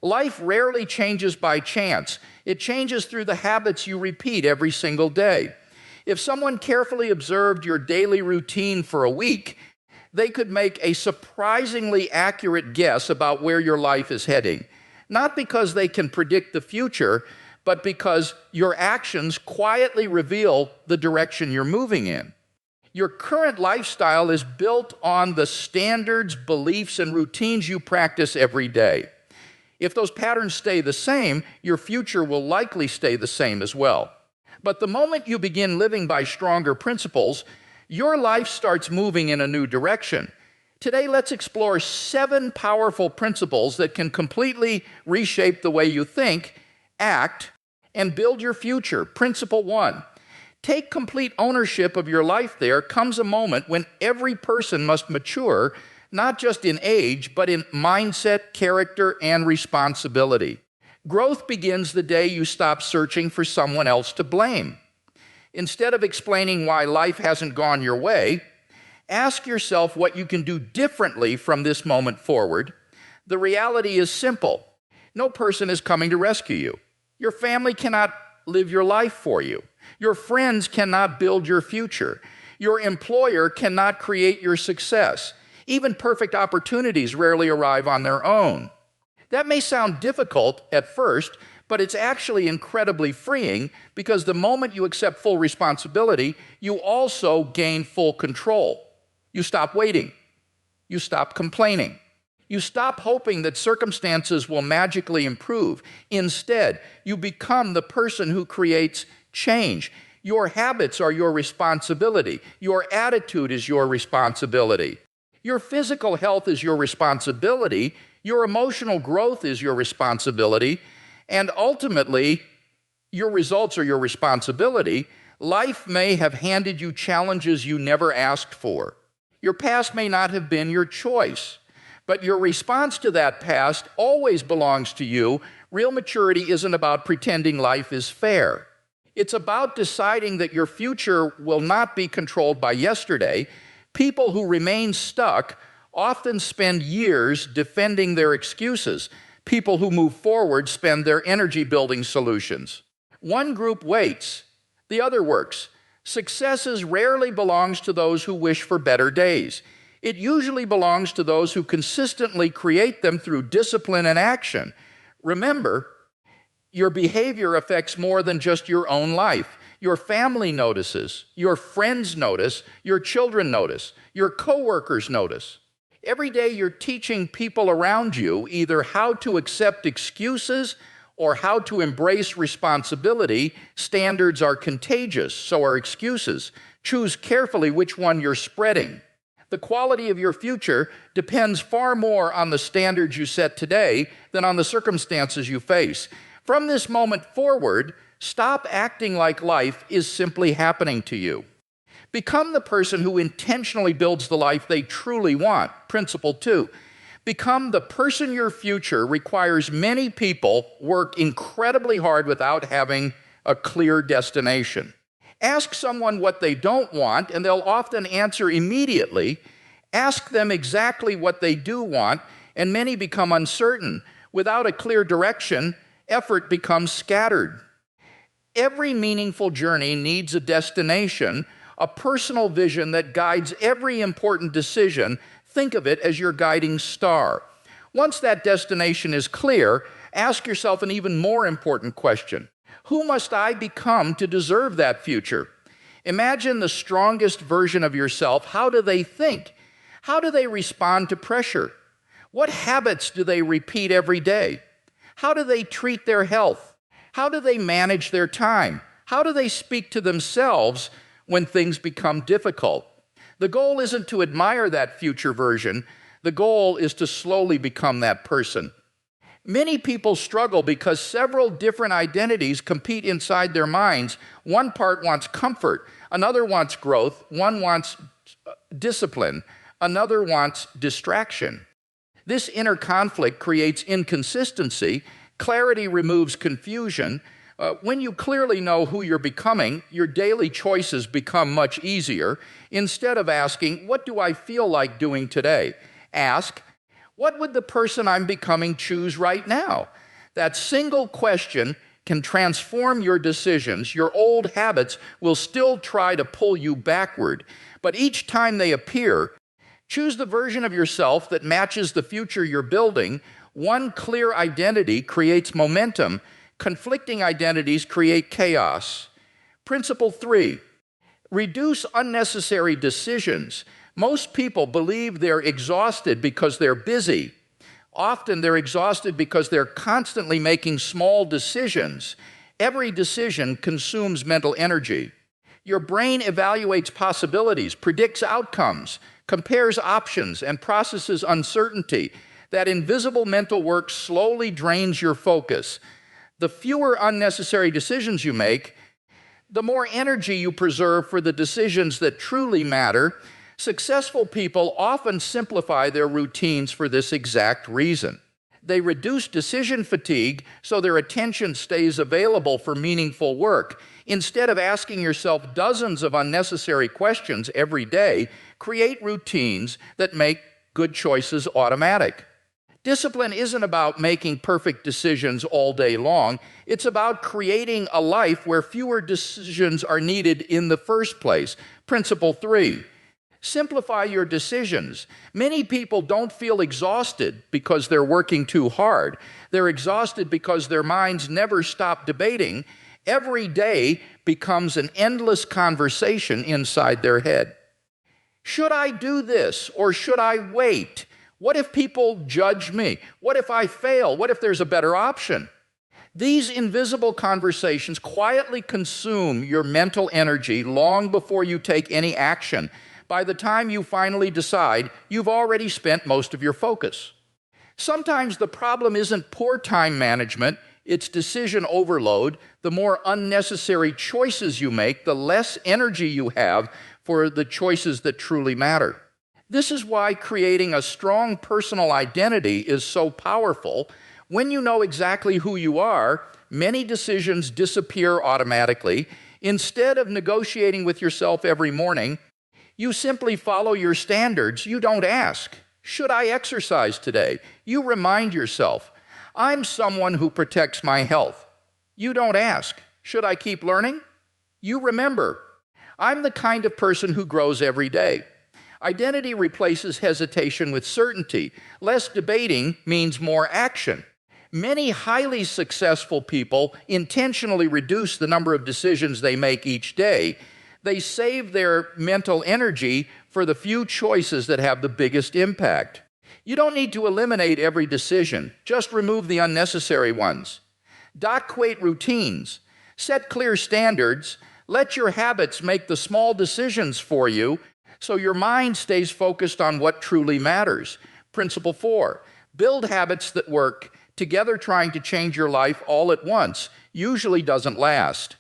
Life rarely changes by chance. It changes through the habits you repeat every single day. If someone carefully observed your daily routine for a week, they could make a surprisingly accurate guess about where your life is heading. Not because they can predict the future, but because your actions quietly reveal the direction you're moving in. Your current lifestyle is built on the standards, beliefs, and routines you practice every day. If those patterns stay the same, your future will likely stay the same as well. But the moment you begin living by stronger principles, your life starts moving in a new direction. Today, let's explore 7 powerful principles that can completely reshape the way you think, act, and build your future. Principle 1. Take complete ownership of your life. There comes a moment when every person must mature, not just in age, but in mindset, character, and responsibility. Growth begins the day you stop searching for someone else to blame. Instead of explaining why life hasn't gone your way, ask yourself what you can do differently from this moment forward. The reality is simple. No person is coming to rescue you. Your family cannot live your life for you. Your friends cannot build your future. Your employer cannot create your success. Even perfect opportunities rarely arrive on their own. That may sound difficult at first, but it's actually incredibly freeing because the moment you accept full responsibility, you also gain full control. You stop waiting. You stop complaining. You stop hoping that circumstances will magically improve. Instead, you become the person who creates change. Your habits are your responsibility. Your attitude is your responsibility. Your physical health is your responsibility. Your emotional growth is your responsibility. And ultimately, your results are your responsibility. Life may have handed you challenges you never asked for. Your past may not have been your choice, but your response to that past always belongs to you. Real maturity isn't about pretending life is fair. It's about deciding that your future will not be controlled by yesterday. People who remain stuck often spend years defending their excuses. People who move forward spend their energy building solutions. One group waits, the other works. Success rarely belongs to those who wish for better days. It usually belongs to those who consistently create them through discipline and action. Remember, your behavior affects more than just your own life. Your family notices, your friends notice, your children notice, your coworkers notice. Every day you're teaching people around you either how to accept excuses or how to embrace responsibility. Standards are contagious, so are excuses. Choose carefully which one you're spreading. The quality of your future depends far more on the standards you set today than on the circumstances you face. From this moment forward, stop acting like life is simply happening to you. Become the person who intentionally builds the life they truly want. Principle 2. Become the person your future requires. Many people work incredibly hard without having a clear destination. Ask someone what they don't want, and they'll often answer immediately. Ask them exactly what they do want, and many become uncertain. Without a clear direction, effort becomes scattered. Every meaningful journey needs a destination, a personal vision that guides every important decision. Think of it as your guiding star. Once that destination is clear, ask yourself an even more important question. Who must I become to deserve that future? Imagine the strongest version of yourself. How do they think? How do they respond to pressure? What habits do they repeat every day? How do they treat their health? How do they manage their time? How do they speak to themselves when things become difficult? The goal isn't to admire that future version. The goal is to slowly become that person. Many people struggle because several different identities compete inside their minds. One part wants comfort, another wants growth, one wants discipline, another wants distraction. This inner conflict creates inconsistency. Clarity removes confusion. When you clearly know who you're becoming, your daily choices become much easier. Instead of asking, what do I feel like doing today? Ask, What would the person I'm becoming choose right now? That single question can transform your decisions. Your old habits will still try to pull you backward, but each time they appear, choose the version of yourself that matches the future you're building. One clear identity creates momentum. Conflicting identities create chaos. Principle 3, reduce unnecessary decisions. Most people believe they're exhausted because they're busy. Often they're exhausted because they're constantly making small decisions. Every decision consumes mental energy. Your brain evaluates possibilities, predicts outcomes, compares options, and processes uncertainty. That invisible mental work slowly drains your focus. The fewer unnecessary decisions you make, the more energy you preserve for the decisions that truly matter. Successful people often simplify their routines for this exact reason. They reduce decision fatigue so their attention stays available for meaningful work. Instead of asking yourself dozens of unnecessary questions every day, create routines that make good choices automatic. Discipline isn't about making perfect decisions all day long. It's about creating a life where fewer decisions are needed in the first place. Principle 3, simplify your decisions. Many people don't feel exhausted because they're working too hard. They're exhausted because their minds never stop debating. Every day becomes an endless conversation inside their head. Should I do this or should I wait? What if people judge me? What if I fail? What if there's a better option? These invisible conversations quietly consume your mental energy long before you take any action. By the time you finally decide, you've already spent most of your focus. Sometimes the problem isn't poor time management, it's decision overload. The more unnecessary choices you make, the less energy you have for the choices that truly matter. This is why creating a strong personal identity is so powerful. When you know exactly who you are, many decisions disappear automatically. Instead of negotiating with yourself every morning, you simply follow your standards. You don't ask, should I exercise today? You remind yourself, I'm someone who protects my health. You don't ask, should I keep learning? You remember, I'm the kind of person who grows every day. Identity replaces hesitation with certainty. Less debating means more action. Many highly successful people intentionally reduce the number of decisions they make each day. They save their mental energy for the few choices that have the biggest impact. You don't need to eliminate every decision, just remove the unnecessary ones. Create routines, set clear standards, let your habits make the small decisions for you so your mind stays focused on what truly matters. Principle 4, build habits that work. Together trying to change your life all at once usually doesn't last.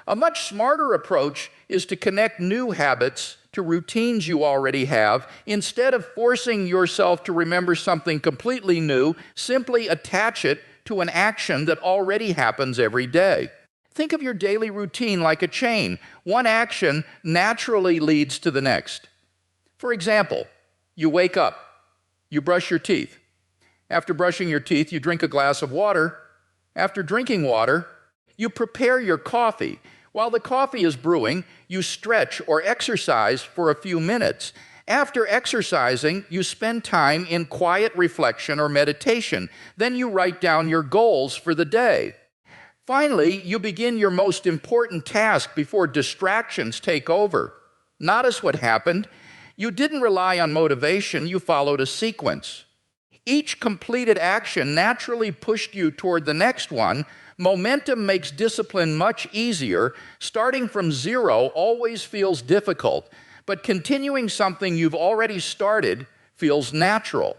A much smarter approach is to connect new habits to routines you already have. Instead of forcing yourself to remember something completely new, simply attach it to an action that already happens every day. Think of your daily routine like a chain. One action naturally leads to the next. For example, you wake up, you brush your teeth. After brushing your teeth, you drink a glass of water. After drinking water, you prepare your coffee. While the coffee is brewing, you stretch or exercise for a few minutes. After exercising, you spend time in quiet reflection or meditation. Then you write down your goals for the day. Finally, you begin your most important task before distractions take over. Notice what happened. You didn't rely on motivation, you followed a sequence. Each completed action naturally pushed you toward the next one. Momentum makes discipline much easier. Starting from zero always feels difficult, but continuing something you've already started feels natural.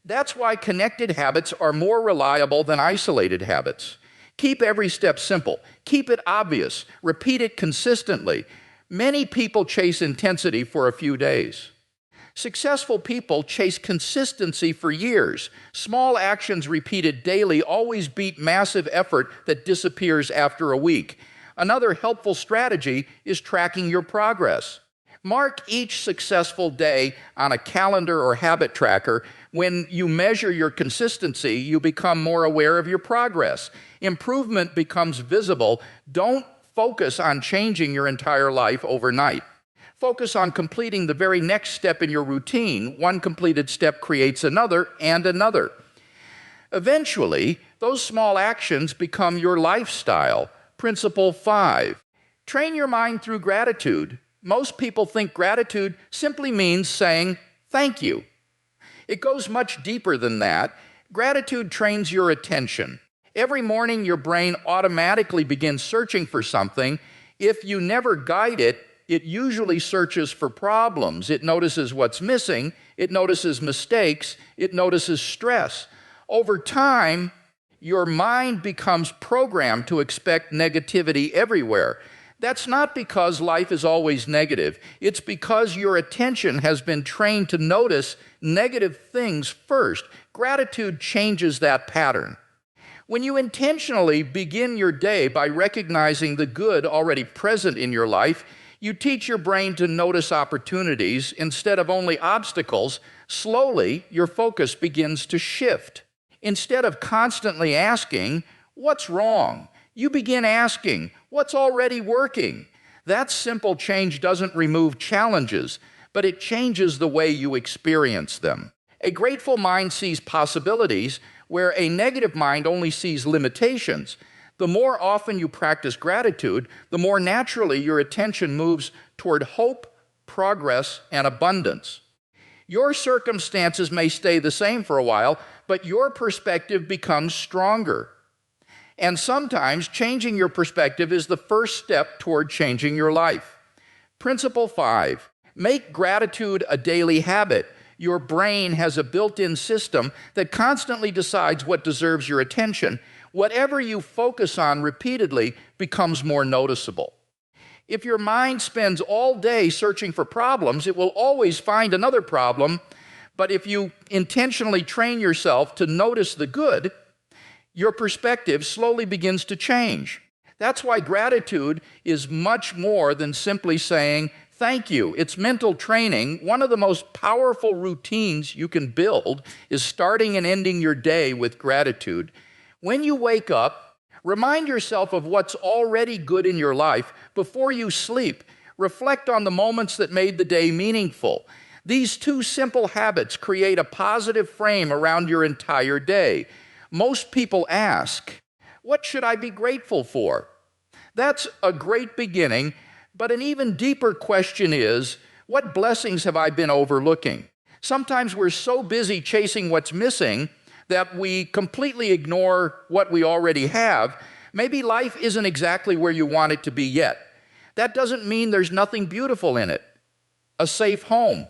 That's why connected habits are more reliable than isolated habits. Keep every step simple. Keep it obvious. Repeat it consistently. Many people chase intensity for a few days. Successful people chase consistency for years. Small actions repeated daily always beat massive effort that disappears after a week. Another helpful strategy is tracking your progress. Mark each successful day on a calendar or habit tracker. When you measure your consistency, you become more aware of your progress. Improvement becomes visible. Don't focus on changing your entire life overnight. Focus on completing the very next step in your routine. One completed step creates another and another. Eventually, those small actions become your lifestyle. Principle 5. Train your mind through gratitude. Most people think gratitude simply means saying thank you. It goes much deeper than that. Gratitude trains your attention. Every morning, your brain automatically begins searching for something. If you never guide it, it usually searches for problems. It notices what's missing. It notices mistakes. It notices stress. Over time, your mind becomes programmed to expect negativity everywhere. That's not because life is always negative. It's because your attention has been trained to notice negative things first. Gratitude changes that pattern. When you intentionally begin your day by recognizing the good already present in your life, you teach your brain to notice opportunities instead of only obstacles. Slowly, your focus begins to shift. Instead of constantly asking, "What's wrong?" you begin asking, "What's already working?" That simple change doesn't remove challenges, but it changes the way you experience them. A grateful mind sees possibilities, where a negative mind only sees limitations. The more often you practice gratitude, the more naturally your attention moves toward hope, progress, and abundance. Your circumstances may stay the same for a while, but your perspective becomes stronger. And sometimes changing your perspective is the first step toward changing your life. Principle 5. Make gratitude a daily habit. Your brain has a built-in system that constantly decides what deserves your attention. Whatever you focus on repeatedly becomes more noticeable. If your mind spends all day searching for problems, it will always find another problem. But if you intentionally train yourself to notice the good, your perspective slowly begins to change. That's why gratitude is much more than simply saying thank you. It's mental training. One of the most powerful routines you can build is starting and ending your day with gratitude. When you wake up, remind yourself of what's already good in your life. Before you sleep, reflect on the moments that made the day meaningful. These two simple habits create a positive frame around your entire day. Most people ask, "What should I be grateful for?" That's a great beginning, but an even deeper question is, what blessings have I been overlooking? Sometimes we're so busy chasing what's missing that we completely ignore what we already have. Maybe life isn't exactly where you want it to be yet. That doesn't mean there's nothing beautiful in it. A safe home,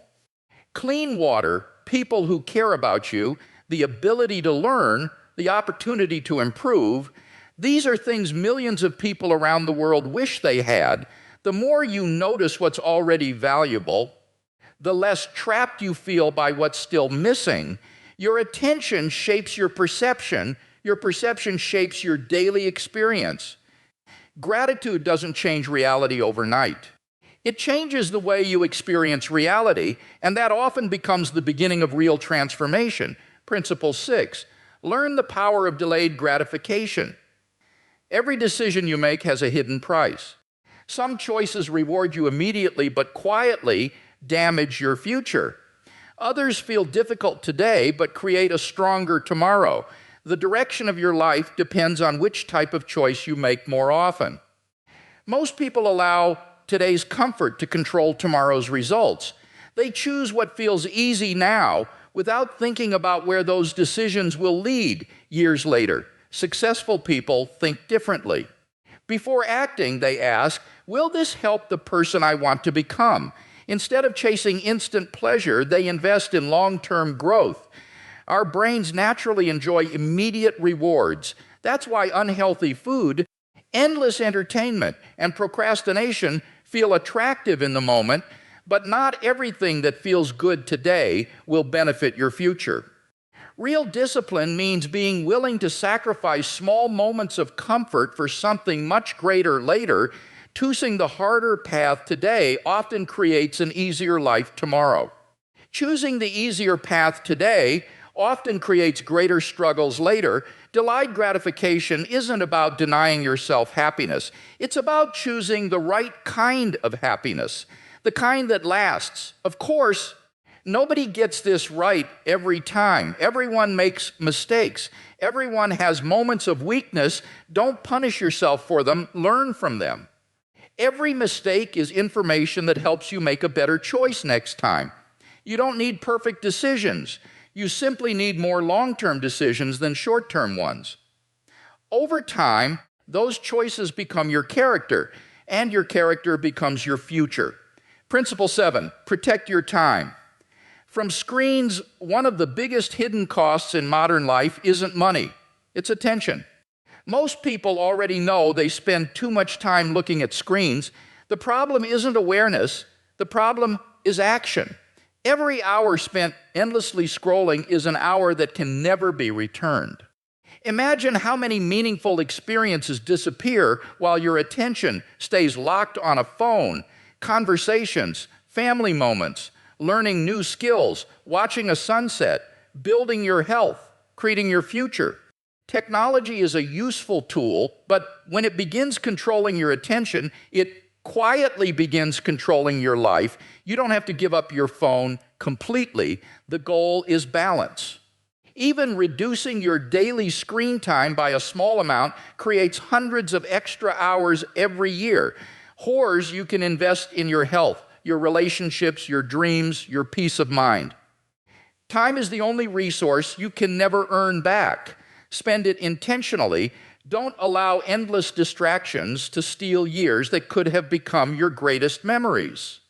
clean water, people who care about you, the ability to learn, the opportunity to improve. These are things millions of people around the world wish they had. The more you notice what's already valuable, the less trapped you feel by what's still missing. Your attention shapes your perception shapes your daily experience. Gratitude doesn't change reality overnight. It changes the way you experience reality, and that often becomes the beginning of real transformation. Principle 6. Learn the power of delayed gratification. Every decision you make has a hidden price. Some choices reward you immediately, but quietly damage your future. Others feel difficult today, but create a stronger tomorrow. The direction of your life depends on which type of choice you make more often. Most people allow today's comfort to control tomorrow's results. They choose what feels easy now without thinking about where those decisions will lead years later. Successful people think differently. Before acting, they ask, will this help the person I want to become? Instead of chasing instant pleasure, they invest in long-term growth. Our brains naturally enjoy immediate rewards. That's why unhealthy food, endless entertainment, and procrastination feel attractive in the moment, but not everything that feels good today will benefit your future. Real discipline means being willing to sacrifice small moments of comfort for something much greater later. Choosing the harder path today often creates an easier life tomorrow. Choosing the easier path today often creates greater struggles later. Delayed gratification isn't about denying yourself happiness. It's about choosing the right kind of happiness, the kind that lasts. Of course, nobody gets this right every time. Everyone makes mistakes. Everyone has moments of weakness. Don't punish yourself for them. Learn from them. Every mistake is information that helps you make a better choice next time. You don't need perfect decisions. You simply need more long-term decisions than short-term ones. Over time, those choices become your character, and your character becomes your future. Principle 7, protect your time. From screens, one of the biggest hidden costs in modern life isn't money, it's attention. Most people already know they spend too much time looking at screens. The problem isn't awareness, the problem is action. Every hour spent endlessly scrolling is an hour that can never be returned. Imagine how many meaningful experiences disappear while your attention stays locked on a phone, conversations, family moments, learning new skills, watching a sunset, building your health, creating your future. Technology is a useful tool, but when it begins controlling your attention, it quietly begins controlling your life. You don't have to give up your phone completely. The goal is balance. Even reducing your daily screen time by a small amount creates hundreds of extra hours every year. Hours you can invest in your health, your relationships, your dreams, your peace of mind. Time is the only resource you can never earn back. Spend it intentionally. Don't allow endless distractions to steal years that could have become your greatest memories.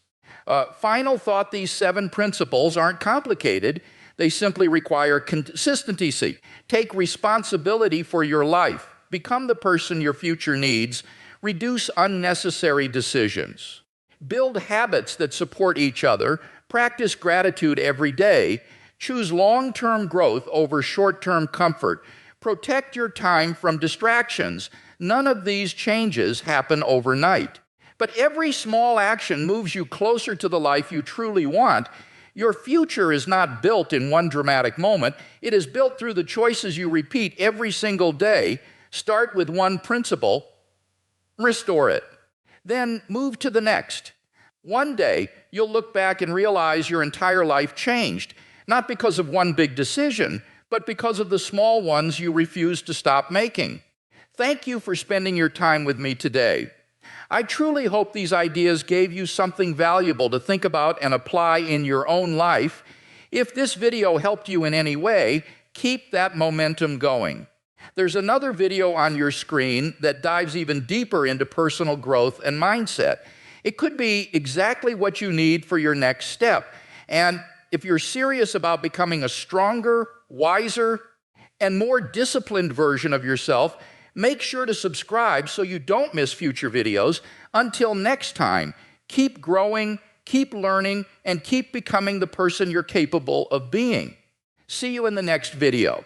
Final thought, these 7 principles aren't complicated. They simply require consistency. Take responsibility for your life. Become the person your future needs. Reduce unnecessary decisions. Build habits that support each other. Practice gratitude every day. Choose long-term growth over short-term comfort. Protect your time from distractions. None of these changes happen overnight. But every small action moves you closer to the life you truly want. Your future is not built in one dramatic moment. It is built through the choices you repeat every single day. Start with one principle, restore it. Then move to the next. One day, you'll look back and realize your entire life changed, not because of one big decision, but because of the small ones you refuse to stop making. Thank you for spending your time with me today. I truly hope these ideas gave you something valuable to think about and apply in your own life. If this video helped you in any way, keep that momentum going. There's another video on your screen that dives even deeper into personal growth and mindset. It could be exactly what you need for your next step. And if you're serious about becoming a stronger, wiser, and more disciplined version of yourself, make sure to subscribe so you don't miss future videos. Until next time, keep growing, keep learning, and keep becoming the person you're capable of being. See you in the next video.